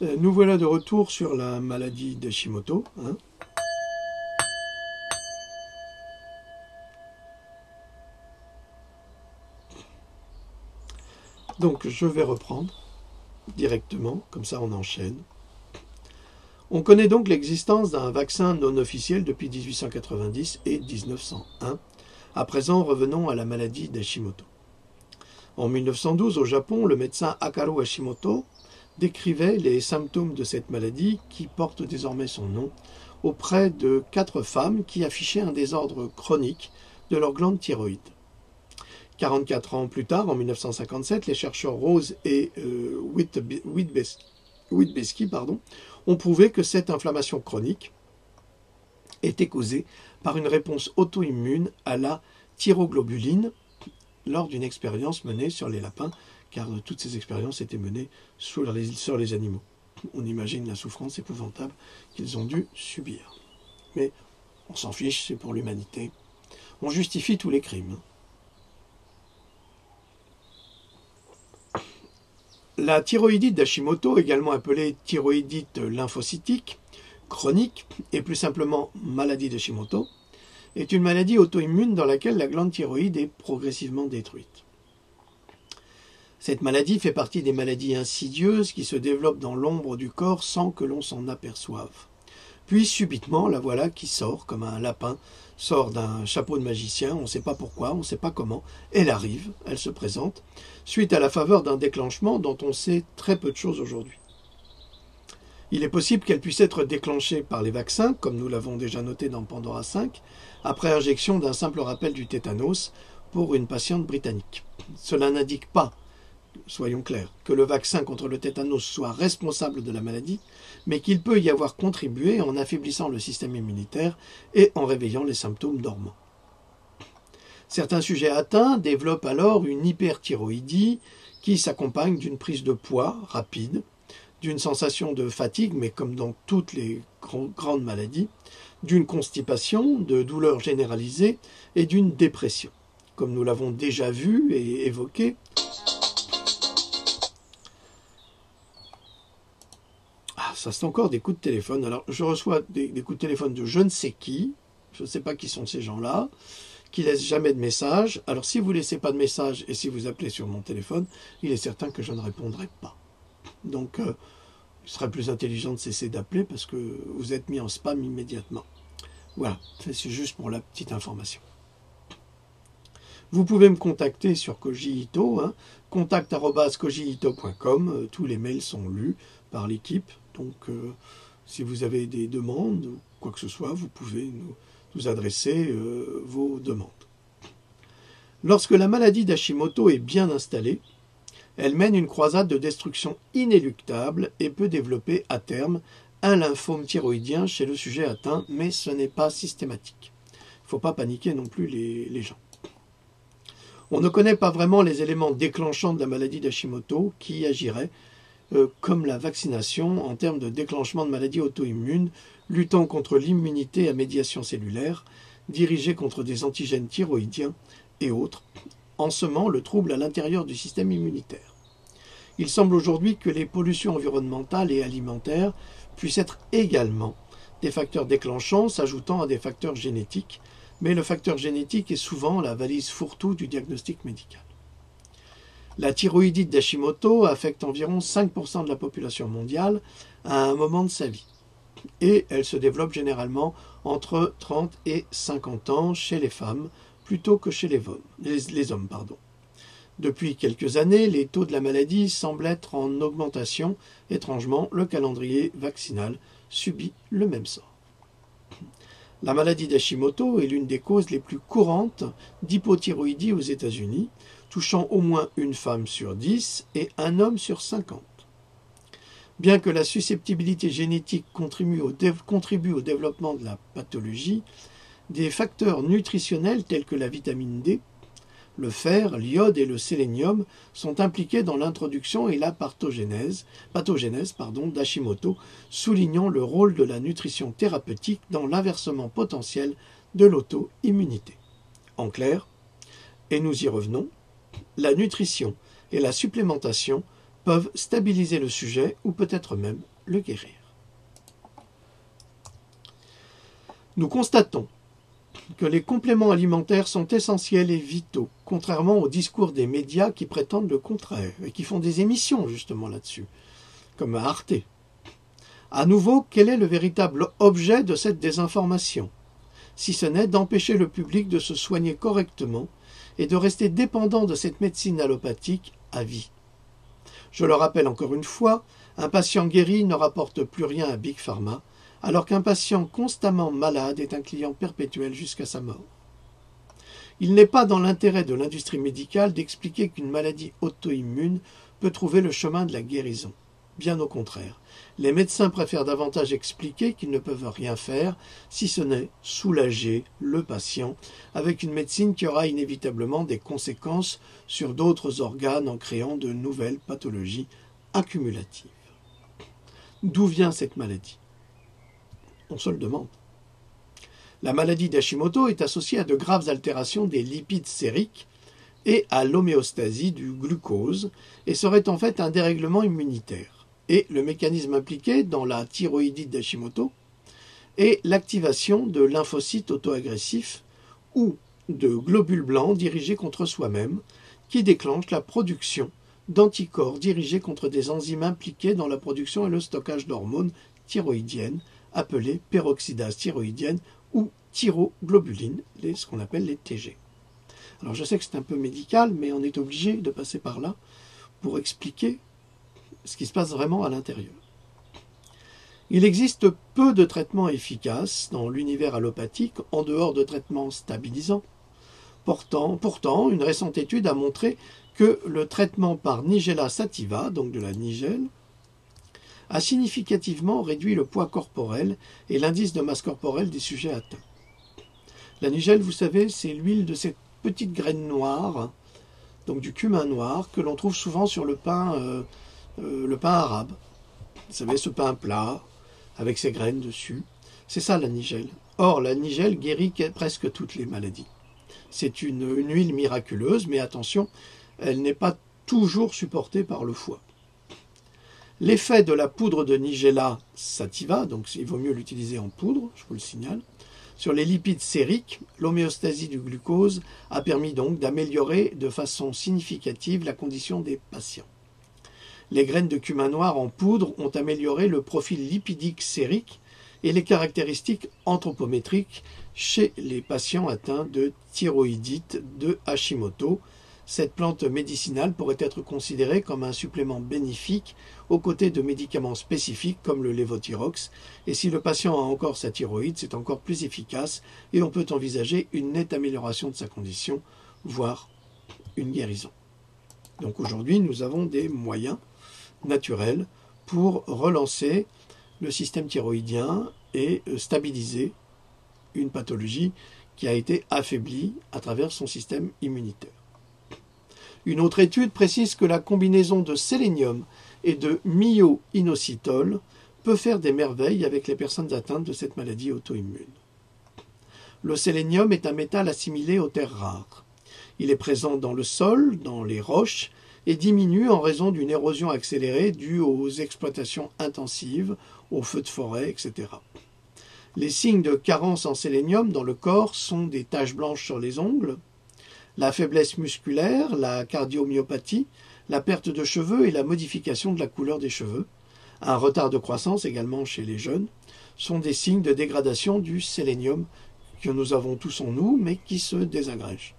Nous voilà de retour sur la maladie d'Hashimoto. Donc je vais reprendre directement, comme ça on enchaîne. On connaît donc l'existence d'un vaccin non officiel depuis 1890 et 1901. À présent, revenons à la maladie d'Hashimoto. En 1912, au Japon, le médecin Hakaru Hashimoto décrivait les symptômes de cette maladie, qui porte désormais son nom, auprès de 4 femmes qui affichaient un désordre chronique de leur glande thyroïde. 44 ans plus tard, en 1957, les chercheurs Rose et Witbesky ont prouvé que cette inflammation chronique était causée par une réponse auto-immune à la thyroglobuline lors d'une expérience menée sur les lapins, car toutes ces expériences étaient menées sur les animaux. On imagine la souffrance épouvantable qu'ils ont dû subir. Mais on s'en fiche, c'est pour l'humanité. On justifie tous les crimes. La thyroïdite d'Hashimoto, également appelée thyroïdite lymphocytique, chronique, et plus simplement maladie d'Hashimoto, est une maladie auto-immune dans laquelle la glande thyroïde est progressivement détruite. Cette maladie fait partie des maladies insidieuses qui se développent dans l'ombre du corps sans que l'on s'en aperçoive. Puis subitement, la voilà qui sort, comme un lapin sort d'un chapeau de magicien, on ne sait pas pourquoi, on ne sait pas comment, elle arrive, elle se présente, suite à la faveur d'un déclenchement dont on sait très peu de choses aujourd'hui. Il est possible qu'elle puisse être déclenchée par les vaccins, comme nous l'avons déjà noté dans Pandora 5, après injection d'un simple rappel du tétanos pour une patiente britannique. Cela n'indique pas, soyons clairs, que le vaccin contre le tétanos soit responsable de la maladie, mais qu'il peut y avoir contribué en affaiblissant le système immunitaire et en réveillant les symptômes dormants. Certains sujets atteints développent alors une hyperthyroïdie qui s'accompagne d'une prise de poids rapide, d'une sensation de fatigue, mais comme dans toutes les grandes maladies, d'une constipation, de douleurs généralisées et d'une dépression. Comme nous l'avons déjà vu et évoqué, ça c'est encore des coups de téléphone. Alors je reçois des coups de téléphone de je ne sais qui, je ne sais pas qui sont ces gens-là, qui ne laissent jamais de message. Alors si vous ne laissez pas de message et si vous appelez sur mon téléphone, il est certain que je ne répondrai pas. Donc il serait plus intelligent de cesser d'appeler parce que vous êtes mis en spam immédiatement. Voilà, c'est juste pour la petite information. Vous pouvez me contacter sur Kojihito, contact@kojihito.com. Tous les mails sont lus par l'équipe. Donc, si vous avez des demandes ou quoi que ce soit, vous pouvez nous adresser vos demandes. Lorsque la maladie d'Hashimoto est bien installée, elle mène une croisade de destruction inéluctable et peut développer à terme un lymphome thyroïdien chez le sujet atteint, mais ce n'est pas systématique. Il ne faut pas paniquer non plus les gens. On ne connaît pas vraiment les éléments déclenchants de la maladie d'Hashimoto qui agiraient comme la vaccination en termes de déclenchement de maladies auto-immunes, luttant contre l'immunité à médiation cellulaire, dirigée contre des antigènes thyroïdiens et autres, ensemant le trouble à l'intérieur du système immunitaire. Il semble aujourd'hui que les pollutions environnementales et alimentaires puissent être également des facteurs déclenchants s'ajoutant à des facteurs génétiques, mais le facteur génétique est souvent la valise fourre-tout du diagnostic médical. La thyroïdite d'Hashimoto affecte environ 5% de la population mondiale à un moment de sa vie, et elle se développe généralement entre 30 et 50 ans chez les femmes plutôt que chez les hommes. Depuis quelques années, les taux de la maladie semblent être en augmentation. Étrangement, le calendrier vaccinal subit le même sort. La maladie d'Hashimoto est l'une des causes les plus courantes d'hypothyroïdie aux États-Unis, touchant au moins une femme sur 10 et un homme sur 50. Bien que la susceptibilité génétique contribue au développement de la pathologie, des facteurs nutritionnels tels que la vitamine D, le fer, l'iode et le sélénium sont impliqués dans l'introduction et la pathogénèse d'Hashimoto, soulignant le rôle de la nutrition thérapeutique dans l'inversement potentiel de l'auto-immunité. En clair, et nous y revenons, la nutrition et la supplémentation peuvent stabiliser le sujet ou peut-être même le guérir. Nous constatons que les compléments alimentaires sont essentiels et vitaux, contrairement au discours des médias qui prétendent le contraire et qui font des émissions justement là-dessus, comme Arte. À nouveau, quel est le véritable objet de cette désinformation, si ce n'est d'empêcher le public de se soigner correctement et de rester dépendant de cette médecine allopathique à vie. Je le rappelle encore une fois, un patient guéri ne rapporte plus rien à Big Pharma, alors qu'un patient constamment malade est un client perpétuel jusqu'à sa mort. Il n'est pas dans l'intérêt de l'industrie médicale d'expliquer qu'une maladie auto-immune peut trouver le chemin de la guérison. Bien au contraire, les médecins préfèrent davantage expliquer qu'ils ne peuvent rien faire, si ce n'est soulager le patient, avec une médecine qui aura inévitablement des conséquences sur d'autres organes en créant de nouvelles pathologies accumulatives. D'où vient cette maladie ? On se le demande. La maladie d'Hashimoto est associée à de graves altérations des lipides sériques et à l'homéostasie du glucose et serait en fait un dérèglement immunitaire. Et le mécanisme impliqué dans la thyroïdite d'Hashimoto est l'activation de lymphocytes auto-agressifs ou de globules blancs dirigés contre soi-même qui déclenchent la production d'anticorps dirigés contre des enzymes impliquées dans la production et le stockage d'hormones thyroïdiennes appelées peroxydase thyroïdienne ou thyroglobulines, ce qu'on appelle les TG. Alors je sais que c'est un peu médical, mais on est obligé de passer par là pour expliquer ce qui se passe vraiment à l'intérieur. Il existe peu de traitements efficaces dans l'univers allopathique en dehors de traitements stabilisants. Pourtant, une récente étude a montré que le traitement par Nigella sativa, donc de la nigelle, a significativement réduit le poids corporel et l'indice de masse corporelle des sujets atteints. La nigelle, vous savez, c'est l'huile de cette petite graine noire, donc du cumin noir, que l'on trouve souvent sur le pain arabe. Vous savez, ce pain plat, avec ses graines dessus. C'est ça la nigelle. Or, la nigelle guérit presque toutes les maladies. C'est une huile miraculeuse, mais attention, elle n'est pas toujours supportée par le foie. L'effet de la poudre de Nigella sativa, donc il vaut mieux l'utiliser en poudre, je vous le signale, sur les lipides sériques, l'homéostasie du glucose a permis donc d'améliorer de façon significative la condition des patients. Les graines de cumin noir en poudre ont amélioré le profil lipidique sérique et les caractéristiques anthropométriques chez les patients atteints de thyroïdite de Hashimoto. Cette plante médicinale pourrait être considérée comme un supplément bénéfique aux côtés de médicaments spécifiques comme le lévothyrox. Et si le patient a encore sa thyroïde, c'est encore plus efficace et on peut envisager une nette amélioration de sa condition, voire une guérison. Donc aujourd'hui, nous avons des moyens naturels pour relancer le système thyroïdien et stabiliser une pathologie qui a été affaiblie à travers son système immunitaire. Une autre étude précise que la combinaison de sélénium et de myo-inositol peut faire des merveilles avec les personnes atteintes de cette maladie auto-immune. Le sélénium est un métal assimilé aux terres rares. Il est présent dans le sol, dans les roches, et diminue en raison d'une érosion accélérée due aux exploitations intensives, aux feux de forêt, etc. Les signes de carence en sélénium dans le corps sont des taches blanches sur les ongles, la faiblesse musculaire, la cardiomyopathie, la perte de cheveux et la modification de la couleur des cheveux, un retard de croissance également chez les jeunes, sont des signes de dégradation du sélénium que nous avons tous en nous, mais qui se désagrègent.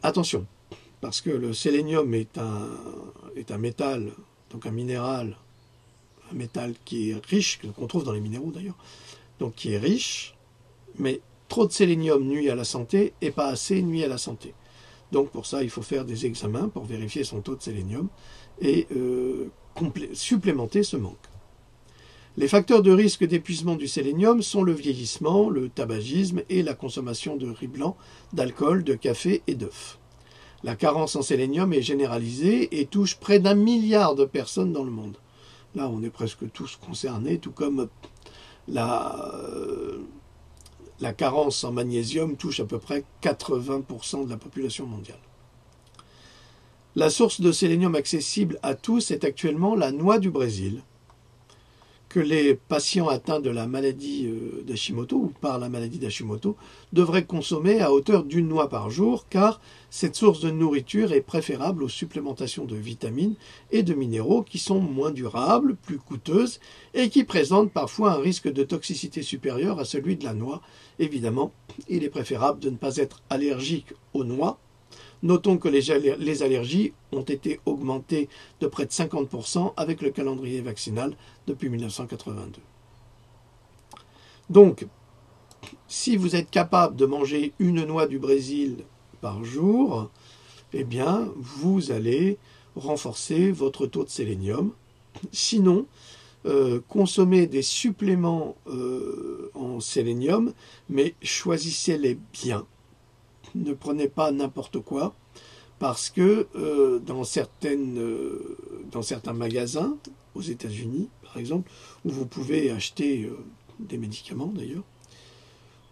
Attention, parce que le sélénium est un métal, donc un minéral, un métal qui est riche, qu'on trouve dans les minéraux d'ailleurs, donc qui est riche, mais trop de sélénium nuit à la santé et pas assez nuit à la santé. Donc pour ça, il faut faire des examens pour vérifier son taux de sélénium et supplémenter ce manque. Les facteurs de risque d'épuisement du sélénium sont le vieillissement, le tabagisme et la consommation de riz blanc, d'alcool, de café et d'œufs. La carence en sélénium est généralisée et touche près d'1 milliard de personnes dans le monde. Là, on est presque tous concernés, tout comme la carence en magnésium touche à peu près 80% de la population mondiale. La source de sélénium accessible à tous est actuellement la noix du Brésil, que les patients atteints de la maladie d'Hashimoto ou par la maladie d'Hashimoto devraient consommer à hauteur d'une noix par jour, car cette source de nourriture est préférable aux supplémentations de vitamines et de minéraux qui sont moins durables, plus coûteuses et qui présentent parfois un risque de toxicité supérieur à celui de la noix. Évidemment, il est préférable de ne pas être allergique aux noix. Notons que les allergies ont été augmentées de près de 50% avec le calendrier vaccinal depuis 1982. Donc, si vous êtes capable de manger une noix du Brésil par jour, eh bien, vous allez renforcer votre taux de sélénium. Sinon, consommez des suppléments en sélénium, mais choisissez-les bien. Ne prenez pas n'importe quoi, parce que dans certains magasins, aux États-Unis par exemple, où vous pouvez acheter des médicaments d'ailleurs,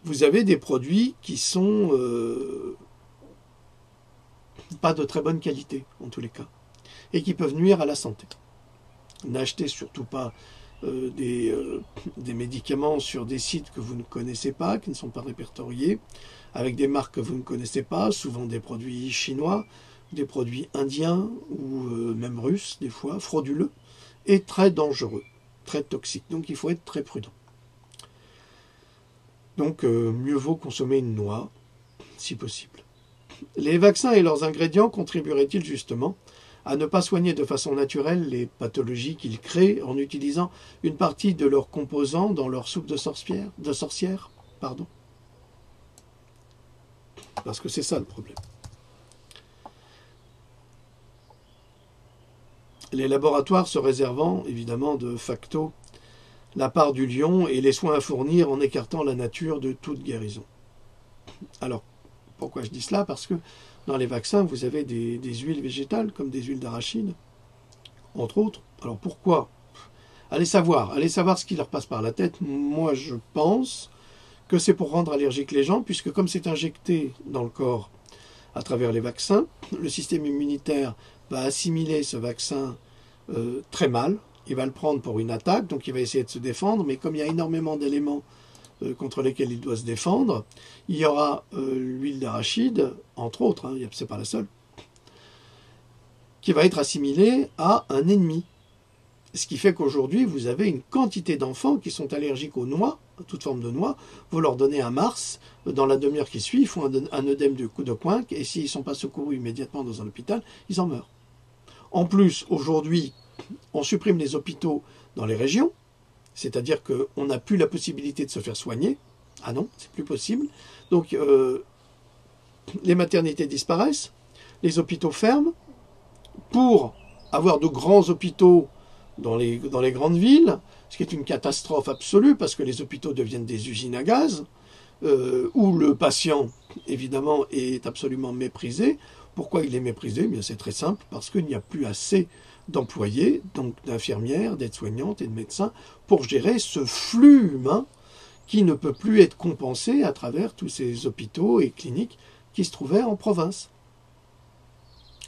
vous avez des produits qui sont pas de très bonne qualité en tous les cas, et qui peuvent nuire à la santé. N'achetez surtout pas des médicaments sur des sites que vous ne connaissez pas, qui ne sont pas répertoriés, avec des marques que vous ne connaissez pas, souvent des produits chinois, des produits indiens ou même russes, des fois, frauduleux, et très dangereux, très toxiques. Donc il faut être très prudent. Donc mieux vaut consommer une noix, si possible. Les vaccins et leurs ingrédients contribueraient-ils justement à ne pas soigner de façon naturelle les pathologies qu'ils créent en utilisant une partie de leurs composants dans leur soupe de sorcière, Parce que c'est ça le problème. Les laboratoires se réservant, évidemment, de facto, la part du lion et les soins à fournir en écartant la nature de toute guérison. Alors, pourquoi je dis cela? Parce que dans les vaccins, vous avez des huiles végétales, comme des huiles d'arachide, entre autres. Alors pourquoi? Allez savoir ce qui leur passe par la tête. Moi, je pense que c'est pour rendre allergiques les gens, puisque comme c'est injecté dans le corps à travers les vaccins, le système immunitaire va assimiler ce vaccin très mal. Il va le prendre pour une attaque, donc il va essayer de se défendre, mais comme il y a énormément d'éléments contre lesquels il doit se défendre, il y aura l'huile d'arachide, entre autres, hein, c'est pas la seule, qui va être assimilée à un ennemi. Ce qui fait qu'aujourd'hui, vous avez une quantité d'enfants qui sont allergiques aux noix, à toute forme de noix. Vous leur donnez un Mars, dans la demi-heure qui suit, ils font un œdème de coinque, et s'ils ne sont pas secourus immédiatement dans un hôpital, ils en meurent. En plus, aujourd'hui, on supprime les hôpitaux dans les régions, c'est-à-dire qu'on n'a plus la possibilité de se faire soigner. Ah non, c'est plus possible. Donc, les maternités disparaissent, les hôpitaux ferment. Pour avoir de grands hôpitaux dans les grandes villes, ce qui est une catastrophe absolue, parce que les hôpitaux deviennent des usines à gaz, où le patient, évidemment, est absolument méprisé. Pourquoi il est méprisé? Bien, c'est très simple, parce qu'il n'y a plus assez d'employés, donc d'infirmières, d'aides-soignantes et de médecins, pour gérer ce flux humain qui ne peut plus être compensé à travers tous ces hôpitaux et cliniques qui se trouvaient en province.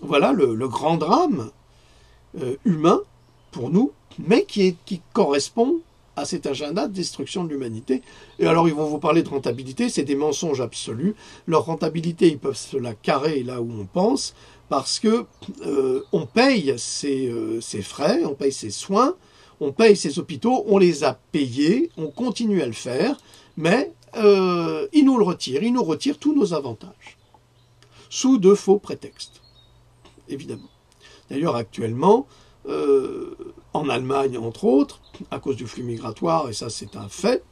Voilà le grand drame humain pour nous, mais qui correspond à cet agenda de destruction de l'humanité. Et alors ils vont vous parler de rentabilité, c'est des mensonges absolus. Leur rentabilité, ils peuvent se la carrer là où on pense, parce que on paye ces frais, on paye ces soins, on paye ces hôpitaux, on les a payés, on continue à le faire, mais ils nous le retirent, ils nous retirent tous nos avantages, sous de faux prétextes, évidemment. D'ailleurs, actuellement, en Allemagne, entre autres, à cause du flux migratoire, et ça c'est un fait,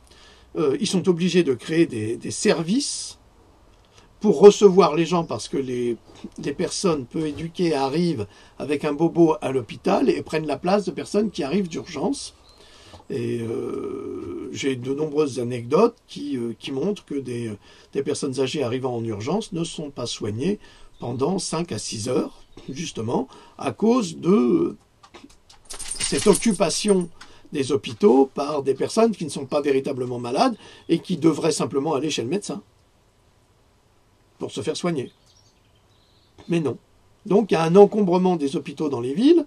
ils sont obligés de créer des services pour recevoir les gens, parce que les personnes peu éduquées arrivent avec un bobo à l'hôpital et prennent la place de personnes qui arrivent d'urgence. Et j'ai de nombreuses anecdotes qui montrent que des personnes âgées arrivant en urgence ne sont pas soignées pendant 5 à 6 heures, justement, à cause de cette occupation des hôpitaux par des personnes qui ne sont pas véritablement malades et qui devraient simplement aller chez le médecin pour se faire soigner. Mais non, Donc il y a un encombrement des hôpitaux dans les villes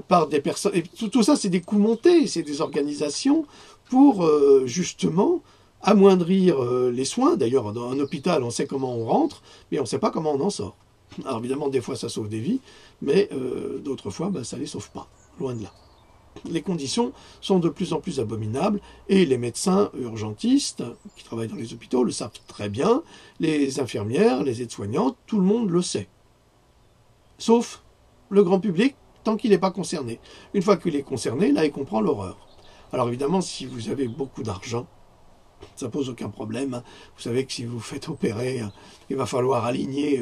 par des personnes. Et tout ça, c'est des coûts montés, c'est des organisations pour justement amoindrir les soins. D'ailleurs, dans un hôpital, on sait comment on rentre, mais on ne sait pas comment on en sort. Alors évidemment, des fois, ça sauve des vies, mais d'autres fois, ça ne les sauve pas, loin de là. Les conditions sont de plus en plus abominables et les médecins urgentistes qui travaillent dans les hôpitaux le savent très bien, les infirmières, les aides-soignantes, tout le monde le sait. Sauf le grand public, tant qu'il n'est pas concerné. Une fois qu'il est concerné, là, il comprend l'horreur. Alors évidemment, si vous avez beaucoup d'argent, ça pose aucun problème. Vous savez que si vous faites opérer, il va falloir aligner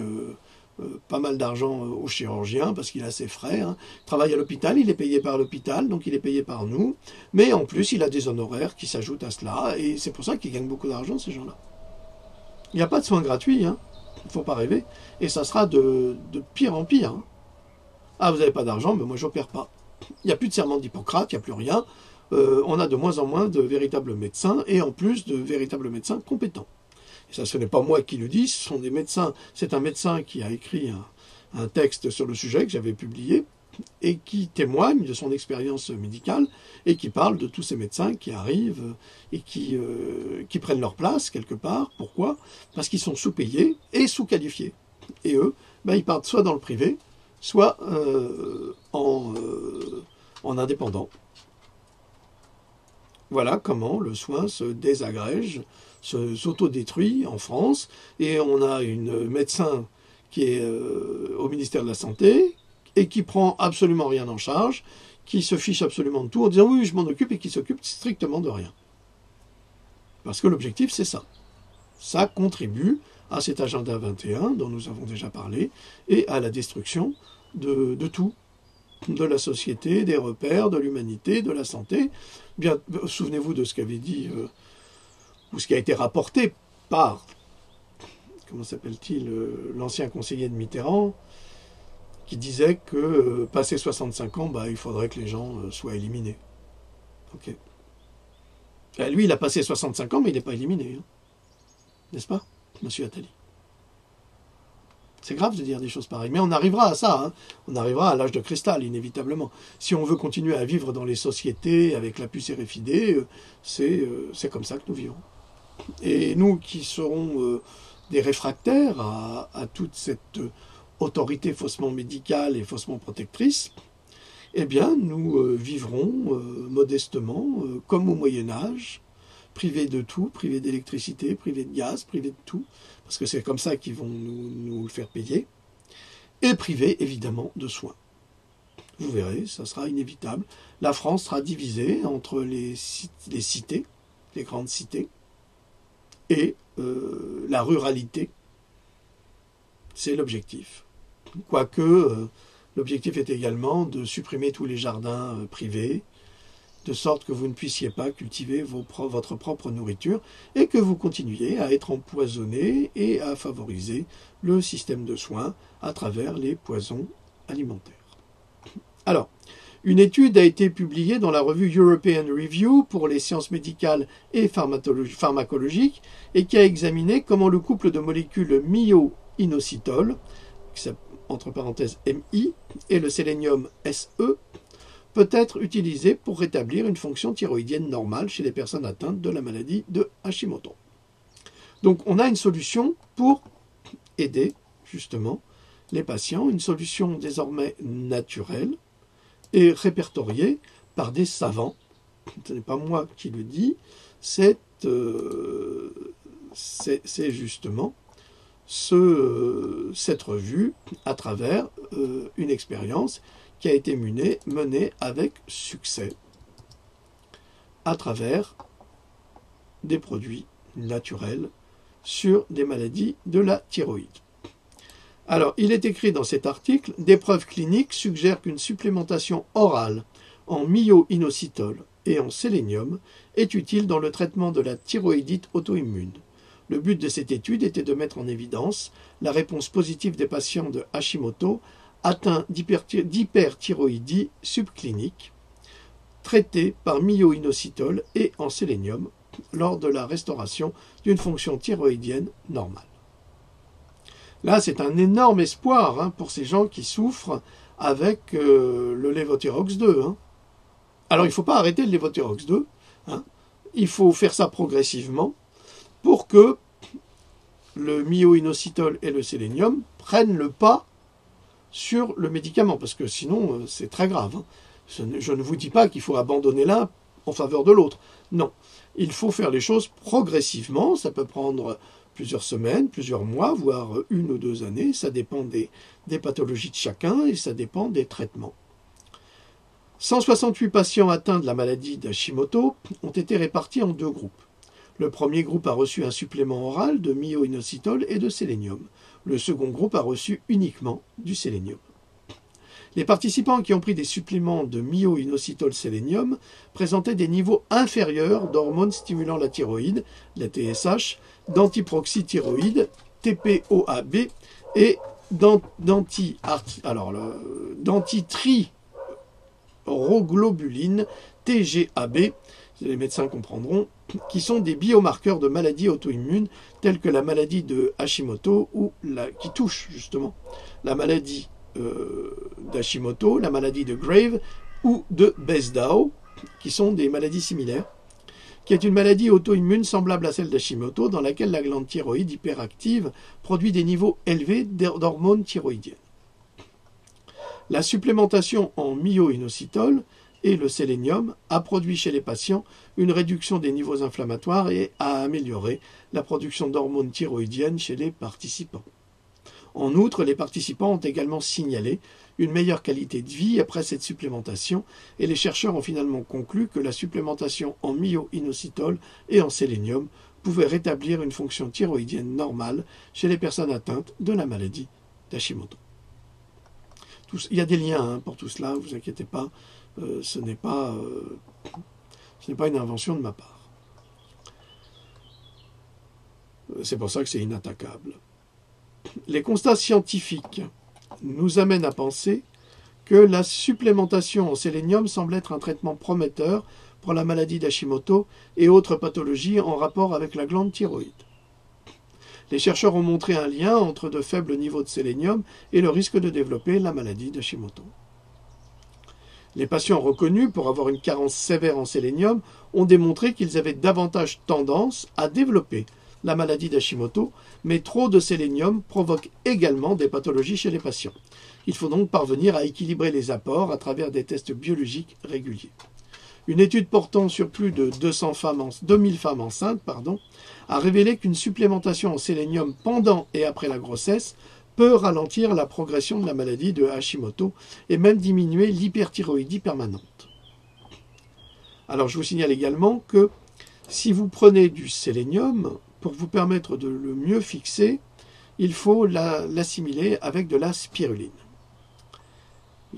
pas mal d'argent au chirurgien parce qu'il a ses frais. Il travaille à l'hôpital, il est payé par l'hôpital, donc il est payé par nous. Mais en plus, il a des honoraires qui s'ajoutent à cela et c'est pour ça qu'ils gagnent beaucoup d'argent, ces gens-là. Il n'y a pas de soins gratuits, il ne faut pas rêver. Et ça sera de pire en pire. Ah, vous n'avez pas d'argent, mais moi je n'opère pas. Il n'y a plus de serment d'Hippocrate, il n'y a plus rien. On a de moins en moins de véritables médecins et en plus de véritables médecins compétents. Et ça, ce n'est pas moi qui le dis, ce sont des médecins. C'est un médecin qui a écrit un texte sur le sujet que j'avais publié et qui témoigne de son expérience médicale et qui parle de tous ces médecins qui arrivent et qui prennent leur place quelque part. Pourquoi? Parce qu'ils sont sous-payés et sous-qualifiés. Et eux, ils partent soit dans le privé, soit en indépendant. Voilà comment le soin se désagrège, s'autodétruit en France. Et on a une médecin qui est au ministère de la Santé et qui prend absolument rien en charge, qui se fiche absolument de tout en disant oui, je m'en occupe et qui s'occupe strictement de rien. Parce que l'objectif, c'est ça. Ça contribue à cet agenda 21 dont nous avons déjà parlé et à la destruction de tout. De la société, des repères, de l'humanité, de la santé. Bien, souvenez-vous de ce qu'avait dit, ou ce qui a été rapporté par, comment s'appelle-t-il, l'ancien conseiller de Mitterrand, qui disait que, passé 65 ans, il faudrait que les gens soient éliminés. Ok. Lui, il a passé 65 ans, mais il n'est pas éliminé. N'est-ce pas, monsieur Attali? C'est grave de dire des choses pareilles, mais on arrivera à ça, on arrivera à l'âge de cristal, inévitablement. Si on veut continuer à vivre dans les sociétés avec la puce RFID, c'est comme ça que nous vivons. Et nous qui serons des réfractaires à toute cette autorité faussement médicale et faussement protectrice, eh bien nous vivrons modestement, comme au Moyen-Âge, privés de tout, privés d'électricité, privés de gaz, privés de tout, parce que c'est comme ça qu'ils vont nous le faire payer, et privés évidemment de soins. Vous verrez, ça sera inévitable. La France sera divisée entre les cités, les grandes cités, et la ruralité. C'est l'objectif. Quoique, l'objectif est également de supprimer tous les jardins privés, de sorte que vous ne puissiez pas cultiver votre propre nourriture et que vous continuiez à être empoisonné et à favoriser le système de soins à travers les poisons alimentaires. Alors, une étude a été publiée dans la revue European Review pour les sciences médicales et pharmacologiques et qui a examiné comment le couple de molécules myo-inositol, entre parenthèses MI, et le sélénium SE, peut être utilisé pour rétablir une fonction thyroïdienne normale chez les personnes atteintes de la maladie de Hashimoto. Donc on a une solution pour aider justement les patients, une solution désormais naturelle et répertoriée par des savants. Ce n'est pas moi qui le dis, c'est justement cette revue à travers une expérience qui a été menée avec succès à travers des produits naturels sur des maladies de la thyroïde. Alors, il est écrit dans cet article, des preuves cliniques suggèrent qu'une supplémentation orale en myo-inositol et en sélénium est utile dans le traitement de la thyroïdite auto-immune. Le but de cette étude était de mettre en évidence la réponse positive des patients de Hashimoto atteints d'hyperthyroïdie subclinique, traités par myo-inositol et en sélénium lors de la restauration d'une fonction thyroïdienne normale. Là, c'est un énorme espoir hein, pour ces gens qui souffrent avec le Levothyrox 2. Hein. Alors, il ne faut pas arrêter le Levothyrox 2. Hein. Il faut faire ça progressivement pour que le myo-inositol et le sélénium prennent le pas sur le médicament, parce que sinon, c'est très grave. Hein. Je ne vous dis pas qu'il faut abandonner l'un en faveur de l'autre. Non, il faut faire les choses progressivement. Ça peut prendre plusieurs semaines, plusieurs mois, voire 1 ou 2 années. Ça dépend des pathologies de chacun et ça dépend des traitements. 168 patients atteints de la maladie d'Hashimoto ont été répartis en 2 groupes. Le premier groupe a reçu un supplément oral de myo-inositol et de sélénium. Le second groupe a reçu uniquement du sélénium. Les participants qui ont pris des suppléments de myo-inositol-sélénium présentaient des niveaux inférieurs d'hormones stimulant la thyroïde, la TSH, d'antiproxythyroïde, TPOAB, et d'antitriroglobuline, TGAB, les médecins comprendront, qui sont des biomarqueurs de maladies auto-immunes telles que la maladie de Hashimoto ou qui touche justement la maladie d'Hashimoto, la maladie de Grave ou de Besdow, qui sont des maladies similaires, qui est une maladie auto-immune semblable à celle d'Hashimoto dans laquelle la glande thyroïde hyperactive produit des niveaux élevés d'hormones thyroïdiennes. La supplémentation en myo-inositol et le sélénium a produit chez les patients une réduction des niveaux inflammatoires et a amélioré la production d'hormones thyroïdiennes chez les participants. En outre, les participants ont également signalé une meilleure qualité de vie après cette supplémentation et les chercheurs ont finalement conclu que la supplémentation en myo-inositol et en sélénium pouvait rétablir une fonction thyroïdienne normale chez les personnes atteintes de la maladie d'Hashimoto. Il y a des liens pour tout cela, ne vous inquiétez pas, ce n'est pas une invention de ma part. C'est pour ça que c'est inattaquable. Les constats scientifiques nous amènent à penser que la supplémentation en sélénium semble être un traitement prometteur pour la maladie d'Hashimoto et autres pathologies en rapport avec la glande thyroïde. Les chercheurs ont montré un lien entre de faibles niveaux de sélénium et le risque de développer la maladie d'Hashimoto. Les patients reconnus pour avoir une carence sévère en sélénium ont démontré qu'ils avaient davantage tendance à développer la maladie d'Hashimoto, mais trop de sélénium provoque également des pathologies chez les patients. Il faut donc parvenir à équilibrer les apports à travers des tests biologiques réguliers. Une étude portant sur plus de 2000 femmes enceintes a révélé qu'une supplémentation en sélénium pendant et après la grossesse peut ralentir la progression de la maladie de Hashimoto et même diminuer l'hyperthyroïdie permanente. Alors je vous signale également que si vous prenez du sélénium, pour vous permettre de le mieux fixer, il faut l'assimiler avec de la spiruline.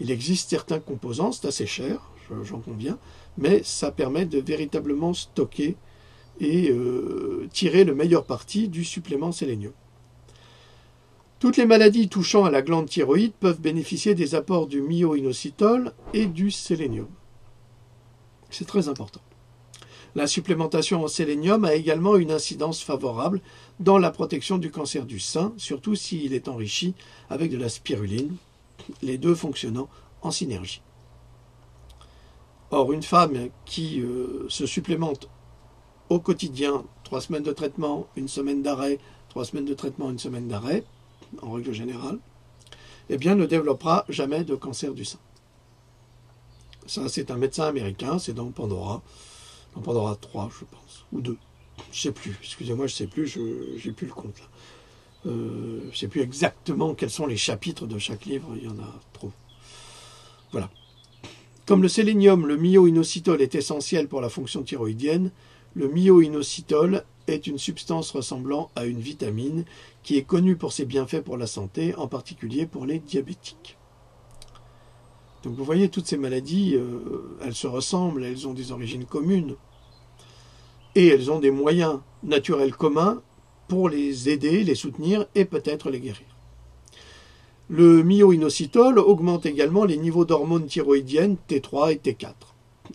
Il existe certains composants, c'est assez cher, j'en conviens, mais ça permet de véritablement stocker et tirer le meilleur parti du supplément sélénium. Toutes les maladies touchant à la glande thyroïde peuvent bénéficier des apports du myo-inositol et du sélénium. C'est très important. La supplémentation en sélénium a également une incidence favorable dans la protection du cancer du sein, surtout s'il est enrichi avec de la spiruline, les deux fonctionnant en synergie. Or, une femme qui se supplémente au quotidien, 3 semaines de traitement, 1 semaine d'arrêt, 3 semaines de traitement, 1 semaine d'arrêt, en règle générale, eh bien, ne développera jamais de cancer du sein. Ça, c'est un médecin américain, c'est dans Pandora 3, je pense, ou 2, je ne sais plus, excusez-moi, je ne sais plus, je n'ai plus le compte là. Je ne sais plus exactement quels sont les chapitres de chaque livre, il y en a trop. Voilà. Comme le sélénium, le myo-inositol est essentiel pour la fonction thyroïdienne, le myo-inositol est une substance ressemblant à une vitamine qui est connue pour ses bienfaits pour la santé, en particulier pour les diabétiques. Donc vous voyez, toutes ces maladies, elles se ressemblent, elles ont des origines communes. Et elles ont des moyens naturels communs pour les aider, les soutenir et peut-être les guérir. Le myo-inositol augmente également les niveaux d'hormones thyroïdiennes T3 et T4.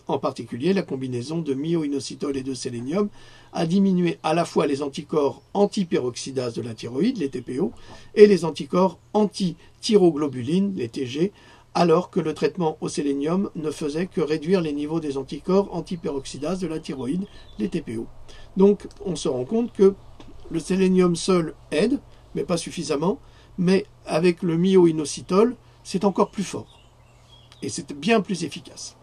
En particulier, la combinaison de myo-inositol et de sélénium a diminué à la fois les anticorps antiperoxydase de la thyroïde, les TPO, et les anticorps anti-thyroglobuline, les TG, alors que le traitement au sélénium ne faisait que réduire les niveaux des anticorps antiperoxydase de la thyroïde, les TPO. Donc on se rend compte que le sélénium seul aide, mais pas suffisamment, mais avec le myo-inositol, c'est encore plus fort. Et c'est bien plus efficace.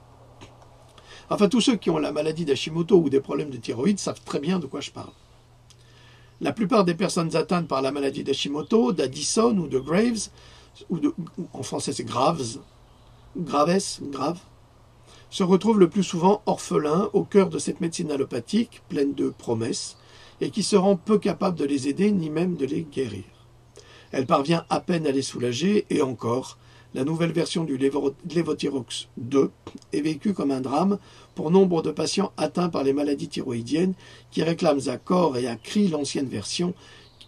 Enfin, tous ceux qui ont la maladie d'Hashimoto ou des problèmes de thyroïde savent très bien de quoi je parle. La plupart des personnes atteintes par la maladie d'Hashimoto, d'Addison ou de Graves, en français c'est Graves, se retrouvent le plus souvent orphelins au cœur de cette médecine allopathique, pleine de promesses, et qui se rend peu capable de les aider, ni même de les guérir. Elle parvient à peine à les soulager, et encore, la nouvelle version du Levothyrox 2 est vécue comme un drame pour nombre de patients atteints par les maladies thyroïdiennes qui réclament à corps et à cri l'ancienne version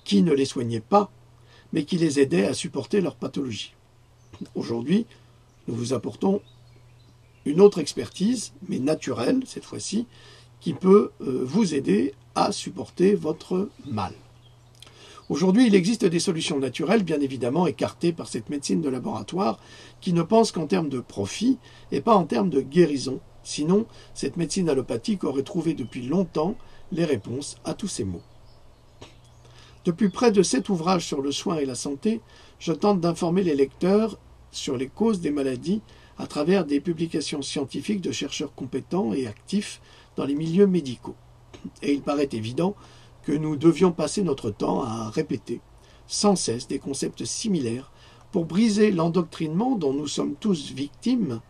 qui ne les soignait pas, mais qui les aidait à supporter leur pathologie. Aujourd'hui, nous vous apportons une autre expertise, mais naturelle cette fois-ci, qui peut vous aider à supporter votre mal. Aujourd'hui, il existe des solutions naturelles, bien évidemment écartées par cette médecine de laboratoire, qui ne pense qu'en termes de profit et pas en termes de guérison. Sinon, cette médecine allopathique aurait trouvé depuis longtemps les réponses à tous ces maux. Depuis près de 7 ouvrages sur le soin et la santé, je tente d'informer les lecteurs sur les causes des maladies à travers des publications scientifiques de chercheurs compétents et actifs dans les milieux médicaux. Et il paraît évident que nous devions passer notre temps à répéter sans cesse des concepts similaires pour briser l'endoctrinement dont nous sommes tous victimes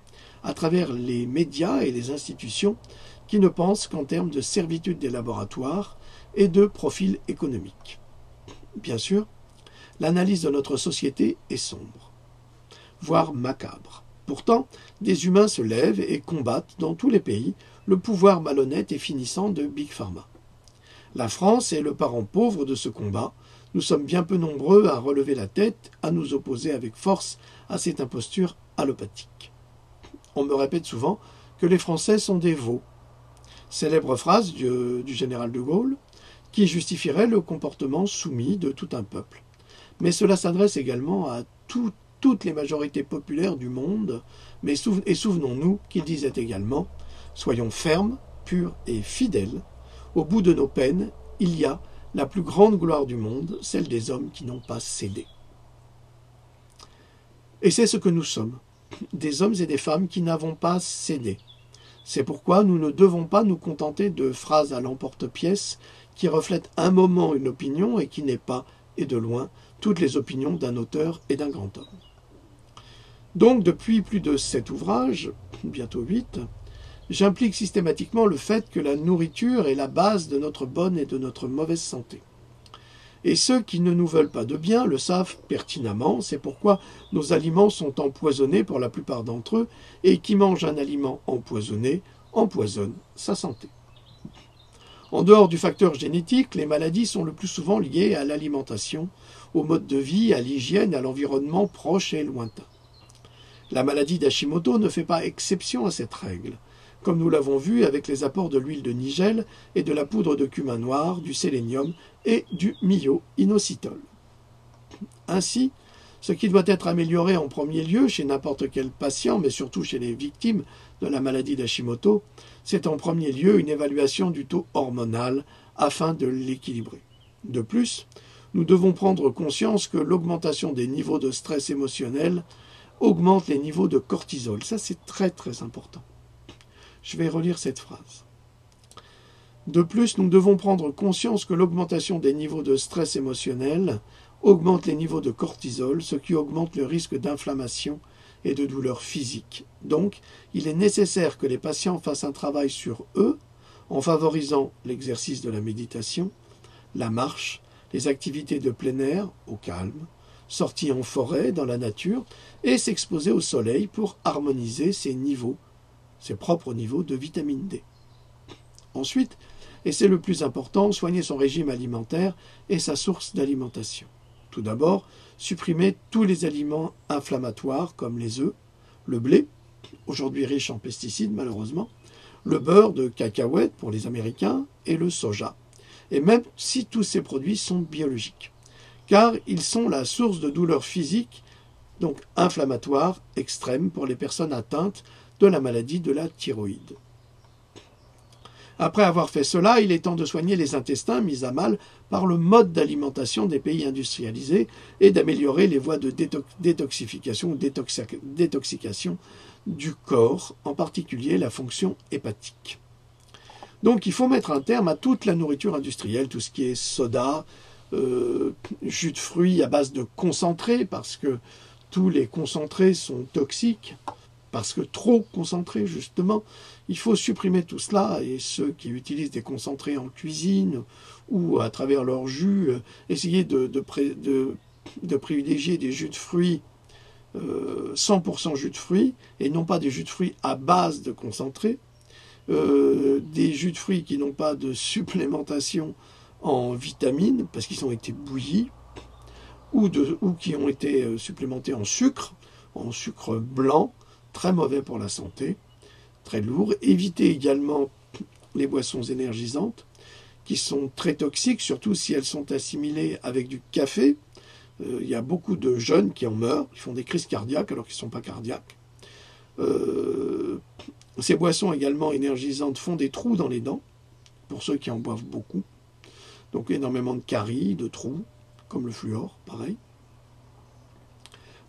à travers les médias et les institutions qui ne pensent qu'en termes de servitude des laboratoires et de profil économique. Bien sûr, l'analyse de notre société est sombre, voire macabre. Pourtant, des humains se lèvent et combattent dans tous les pays le pouvoir malhonnête et finissant de Big Pharma. La France est le parent pauvre de ce combat. Nous sommes bien peu nombreux à relever la tête, à nous opposer avec force à cette imposture allopathique. On me répète souvent que les Français sont des veaux. Célèbre phrase du général de Gaulle, qui justifierait le comportement soumis de tout un peuple. Mais cela s'adresse également à toutes les majorités populaires du monde, et souvenons-nous qu'il disait également « Soyons fermes, purs et fidèles. Au bout de nos peines, il y a la plus grande gloire du monde, celle des hommes qui n'ont pas cédé. » Et c'est ce que nous sommes, des hommes et des femmes qui n'avons pas cédé. C'est pourquoi nous ne devons pas nous contenter de phrases à l'emporte-pièce qui reflètent un moment une opinion et qui n'est pas, et de loin, toutes les opinions d'un auteur et d'un grand homme. Donc, depuis plus de 7 ouvrages, bientôt 8, j'implique systématiquement le fait que la nourriture est la base de notre bonne et de notre mauvaise santé. Et ceux qui ne nous veulent pas de bien le savent pertinemment, c'est pourquoi nos aliments sont empoisonnés pour la plupart d'entre eux, et qui mange un aliment empoisonné empoisonne sa santé. En dehors du facteur génétique, les maladies sont le plus souvent liées à l'alimentation, au mode de vie, à l'hygiène, à l'environnement proche et lointain. La maladie d'Hashimoto ne fait pas exception à cette règle, comme nous l'avons vu avec les apports de l'huile de nigel et de la poudre de cumin noir, du sélénium et du myo-inositol. Ainsi, ce qui doit être amélioré en premier lieu chez n'importe quel patient, mais surtout chez les victimes de la maladie d'Hashimoto, c'est en premier lieu une évaluation du taux hormonal afin de l'équilibrer. De plus, nous devons prendre conscience que l'augmentation des niveaux de stress émotionnel augmente les niveaux de cortisol. Ça, c'est très très important. Je vais relire cette phrase. De plus, nous devons prendre conscience que l'augmentation des niveaux de stress émotionnel augmente les niveaux de cortisol, ce qui augmente le risque d'inflammation et de douleurs physiques. Donc, il est nécessaire que les patients fassent un travail sur eux en favorisant l'exercice de la méditation, la marche, les activités de plein air au calme, sorties en forêt, dans la nature, et s'exposer au soleil pour harmoniser ses propres niveaux de vitamine D. Ensuite, et c'est le plus important, soigner son régime alimentaire et sa source d'alimentation. Tout d'abord, supprimer tous les aliments inflammatoires comme les œufs, le blé, aujourd'hui riche en pesticides malheureusement, le beurre de cacahuète pour les Américains et le soja. Et même si tous ces produits sont biologiques, car ils sont la source de douleurs physiques, donc inflammatoires extrêmes pour les personnes atteintes de la maladie de la thyroïde. Après avoir fait cela, il est temps de soigner les intestins mis à mal par le mode d'alimentation des pays industrialisés et d'améliorer les voies de détoxification ou détoxication du corps, en particulier la fonction hépatique. Donc il faut mettre un terme à toute la nourriture industrielle, tout ce qui est soda, jus de fruits à base de concentré, parce que tous les concentrés sont toxiques, parce que trop concentrés justement. Il faut supprimer tout cela, et ceux qui utilisent des concentrés en cuisine ou à travers leur jus, essayer de privilégier des jus de fruits 100% jus de fruits, et non pas des jus de fruits à base de concentré, des jus de fruits qui n'ont pas de supplémentation en vitamines, parce qu'ils ont été bouillis, ou qui ont été supplémentés en sucre blanc, très mauvais pour la santé, très lourd. Évitez également les boissons énergisantes, qui sont très toxiques, surtout si elles sont assimilées avec du café. Il y a beaucoup de jeunes qui en meurent, qui font des crises cardiaques alors qu'ils ne sont pas cardiaques. Ces boissons également énergisantes font des trous dans les dents, pour ceux qui en boivent beaucoup. Donc énormément de caries, de trous, comme le fluor, pareil.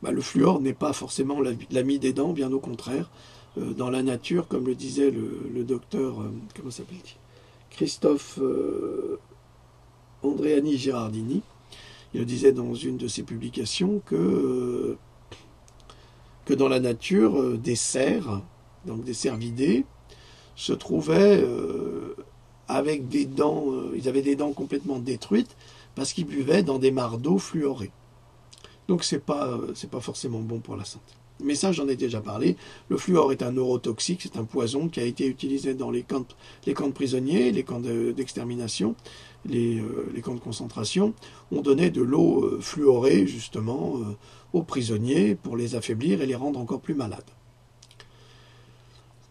Le fluor n'est pas forcément l'ami des dents, bien au contraire. Dans la nature, comme le disait le docteur, comment s'appelle-t-il, Christophe Andreani Girardini, il le disait dans une de ses publications que dans la nature, des cerfs, donc des cervidés, se trouvaient avec des dents, ils avaient des dents complètement détruites parce qu'ils buvaient dans des mares d'eau fluorées. Donc c'est pas forcément bon pour la santé. Mais ça, j'en ai déjà parlé. Le fluor est un neurotoxique, c'est un poison qui a été utilisé dans les camps de prisonniers, les camps d'extermination, les camps de concentration. On donnait de l'eau fluorée, justement, aux prisonniers pour les affaiblir et les rendre encore plus malades.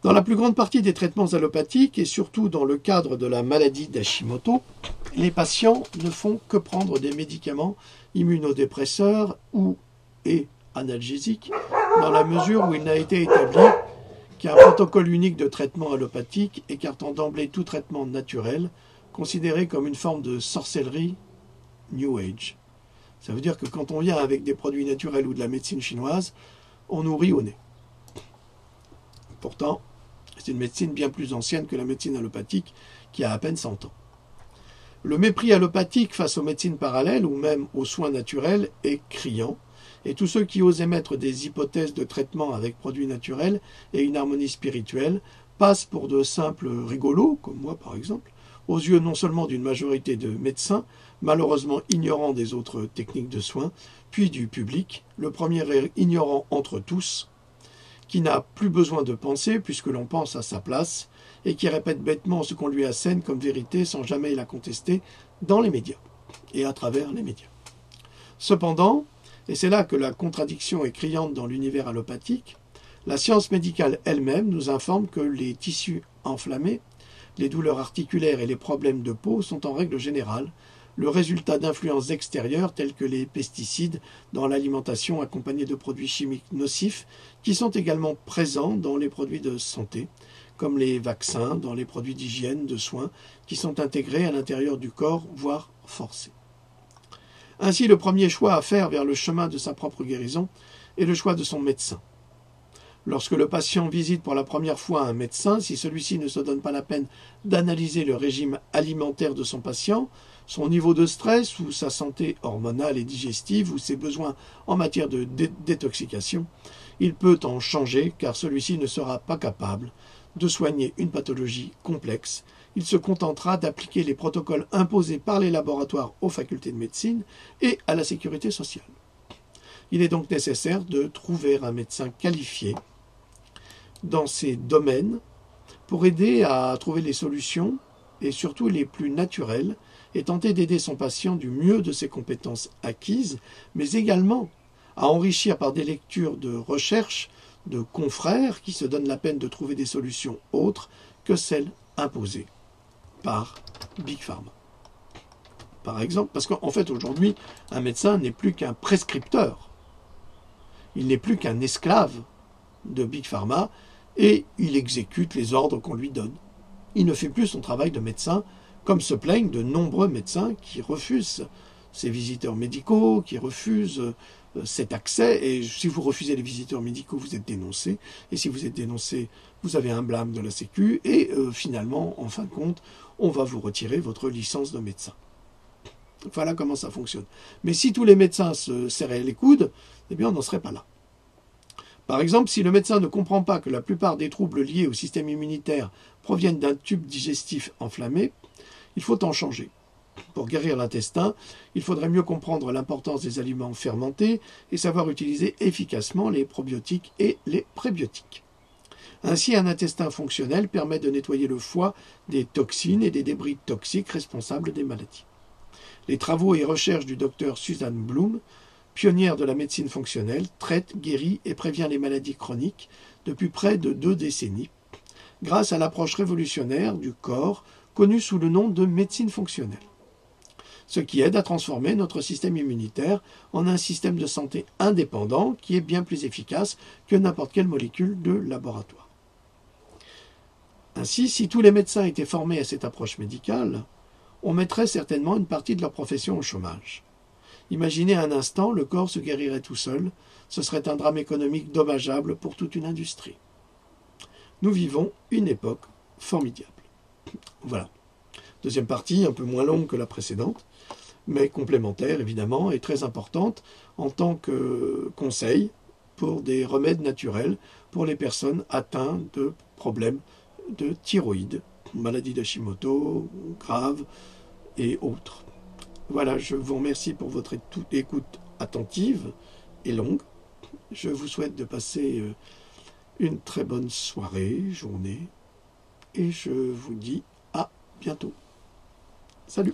Dans la plus grande partie des traitements allopathiques, et surtout dans le cadre de la maladie d'Hashimoto, les patients ne font que prendre des médicaments immunodépresseurs et analgésiques, dans la mesure où il n'a été établi qu'un protocole unique de traitement allopathique écartant d'emblée tout traitement naturel, considéré comme une forme de sorcellerie New Age. Ça veut dire que quand on vient avec des produits naturels ou de la médecine chinoise, on nous rit au nez. Pourtant, c'est une médecine bien plus ancienne que la médecine allopathique, qui a à peine 100 ans. Le mépris allopathique face aux médecines parallèles ou même aux soins naturels est criant, et tous ceux qui osent émettre des hypothèses de traitement avec produits naturels et une harmonie spirituelle passent pour de simples rigolos, comme moi par exemple, aux yeux non seulement d'une majorité de médecins, malheureusement ignorants des autres techniques de soins, puis du public, le premier ignorant entre tous, qui n'a plus besoin de penser puisque l'on pense à sa place, et qui répète bêtement ce qu'on lui assène comme vérité sans jamais la contester dans les médias et à travers les médias. Cependant, et c'est là que la contradiction est criante dans l'univers allopathique, la science médicale elle-même nous informe que les tissus enflammés, les douleurs articulaires et les problèmes de peau sont en règle générale le résultat d'influences extérieures telles que les pesticides dans l'alimentation accompagnés de produits chimiques nocifs qui sont également présents dans les produits de santé, comme les vaccins, dans les produits d'hygiène, de soins, qui sont intégrés à l'intérieur du corps, voire forcés. Ainsi, le premier choix à faire vers le chemin de sa propre guérison est le choix de son médecin. Lorsque le patient visite pour la première fois un médecin, si celui-ci ne se donne pas la peine d'analyser le régime alimentaire de son patient, son niveau de stress ou sa santé hormonale et digestive ou ses besoins en matière de détoxication, il peut en changer car celui-ci ne sera pas capable de soigner une pathologie complexe. Il se contentera d'appliquer les protocoles imposés par les laboratoires aux facultés de médecine et à la sécurité sociale. Il est donc nécessaire de trouver un médecin qualifié dans ces domaines pour aider à trouver les solutions et surtout les plus naturelles et tenter d'aider son patient du mieux de ses compétences acquises, mais également à enrichir par des lectures de recherche de confrères qui se donnent la peine de trouver des solutions autres que celles imposées par Big Pharma. Par exemple, parce qu'en fait aujourd'hui, un médecin n'est plus qu'un prescripteur. Il n'est plus qu'un esclave de Big Pharma et il exécute les ordres qu'on lui donne. Il ne fait plus son travail de médecin, comme se plaignent de nombreux médecins qui refusent ces visiteurs médicaux, qui refusent cet accès. Et si vous refusez les visiteurs médicaux, vous êtes dénoncé. Et si vous êtes dénoncé, vous avez un blâme de la Sécu. Et finalement, en fin de compte, on va vous retirer votre licence de médecin. Voilà comment ça fonctionne. Mais si tous les médecins se serraient les coudes, eh bien on n'en serait pas là. Par exemple, si le médecin ne comprend pas que la plupart des troubles liés au système immunitaire proviennent d'un tube digestif enflammé, il faut en changer. Pour guérir l'intestin, il faudrait mieux comprendre l'importance des aliments fermentés et savoir utiliser efficacement les probiotiques et les prébiotiques. Ainsi, un intestin fonctionnel permet de nettoyer le foie des toxines et des débris toxiques responsables des maladies. Les travaux et recherches du docteur Susan Bloom, pionnière de la médecine fonctionnelle, traite, guérit et prévient les maladies chroniques depuis près de 2 décennies, grâce à l'approche révolutionnaire du corps connue sous le nom de médecine fonctionnelle. Ce qui aide à transformer notre système immunitaire en un système de santé indépendant qui est bien plus efficace que n'importe quelle molécule de laboratoire. Ainsi, si tous les médecins étaient formés à cette approche médicale, on mettrait certainement une partie de leur profession au chômage. Imaginez un instant, le corps se guérirait tout seul, ce serait un drame économique dommageable pour toute une industrie. Nous vivons une époque formidable. Voilà. Deuxième partie, un peu moins longue que la précédente, mais complémentaire évidemment, et très importante en tant que conseil pour des remèdes naturels pour les personnes atteintes de problèmes de thyroïde, maladie d'Hashimoto, grave et autres. Voilà, je vous remercie pour votre écoute attentive et longue. Je vous souhaite de passer une très bonne soirée, journée, et je vous dis à bientôt. Salut!